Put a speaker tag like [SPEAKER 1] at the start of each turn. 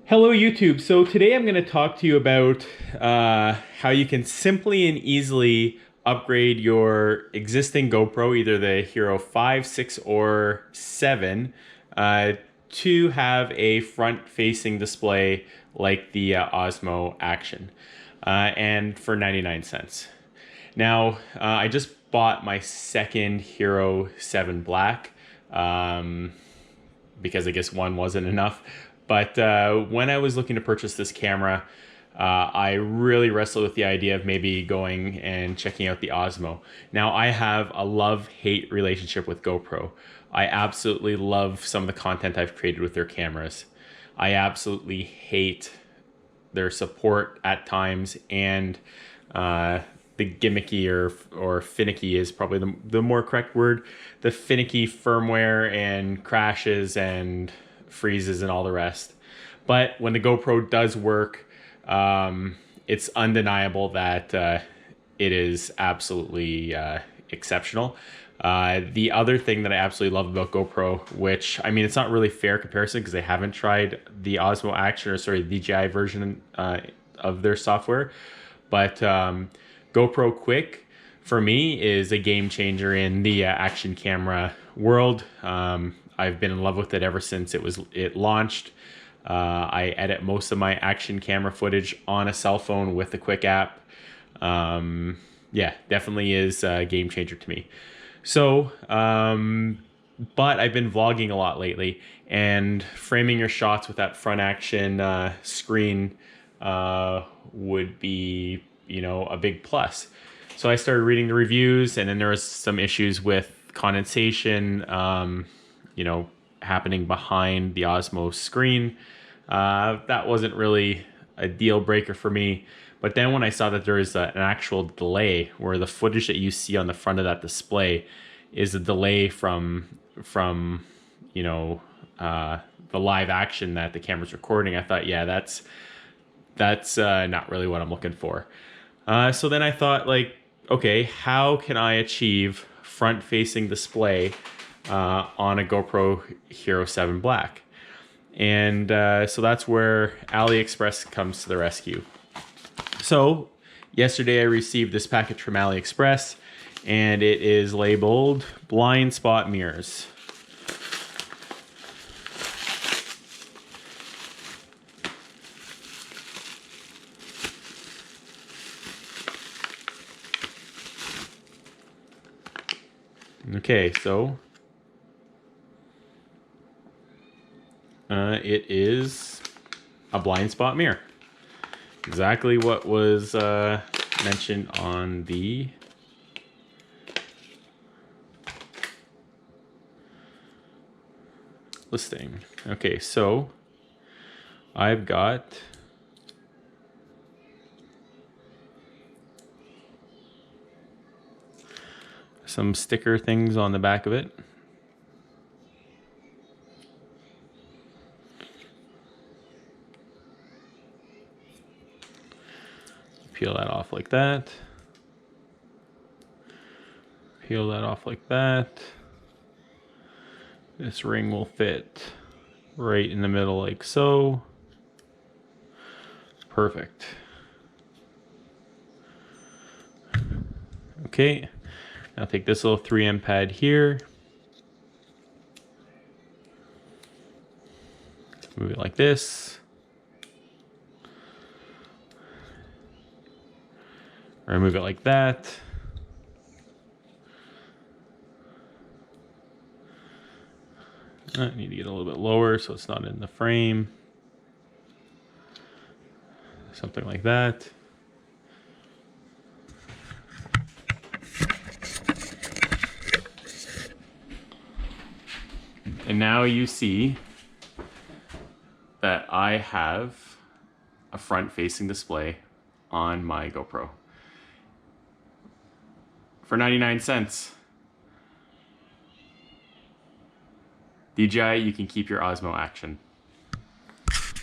[SPEAKER 1] Hello YouTube. So today I'm going to talk to you about how you can simply and easily upgrade your existing GoPro, either the Hero 5, 6, or 7, to have a front-facing display like the Osmo Action, and for 99 cents. Now, I just bought my second Hero 7 Black. Because I guess one wasn't enough. But when I was looking to purchase this camera, I really wrestled with the idea of maybe going and checking out the Osmo. Now, I have a love-hate relationship with GoPro. I absolutely love some of the content I've created with their cameras. I absolutely hate their support at times, and the gimmicky or finicky is probably the more correct word. The finicky firmware and crashes and freezes and all the rest. But when the GoPro does work, it's undeniable that it is absolutely exceptional. The other thing that I absolutely love about GoPro, which, I mean, it's not really fair comparison because they haven't tried the Osmo Action, or sorry, the DJI version of their software, but GoPro Quick, for me, is a game changer in the action camera world. I've been in love with it ever since it launched. I edit most of my action camera footage on a cell phone with the Quick app. Yeah, definitely is a game changer to me. So, but I've been vlogging a lot lately, and framing your shots with that front action screen would be, a big plus. So I started reading the reviews, and then there was some issues with condensation, happening behind the Osmo screen. That wasn't really a deal breaker for me. But then when I saw that there is an actual delay, where the footage that you see on the front of that display is a delay from the live action that the camera's recording, I thought, yeah, that's not really what I'm looking for. So then I thought, like, okay, how can I achieve front-facing display on a GoPro Hero 7 Black? And so that's where AliExpress comes to the rescue. So yesterday I received this package from AliExpress, and it is labeled blind spot mirrors. Okay, so it is a blind spot mirror. Exactly what was mentioned on the listing. Okay, so I've got some sticker things on the back of it. Peel that off like that. Peel that off like that. This ring will fit right in the middle like so. Perfect. Okay, now take this little 3M pad here. Move it like this. Or move it like that. I need to get a little bit lower so it's not in the frame. Something like that. And now you see that I have a front-facing display on my GoPro for 99 cents. DJI, you can keep your Osmo Action.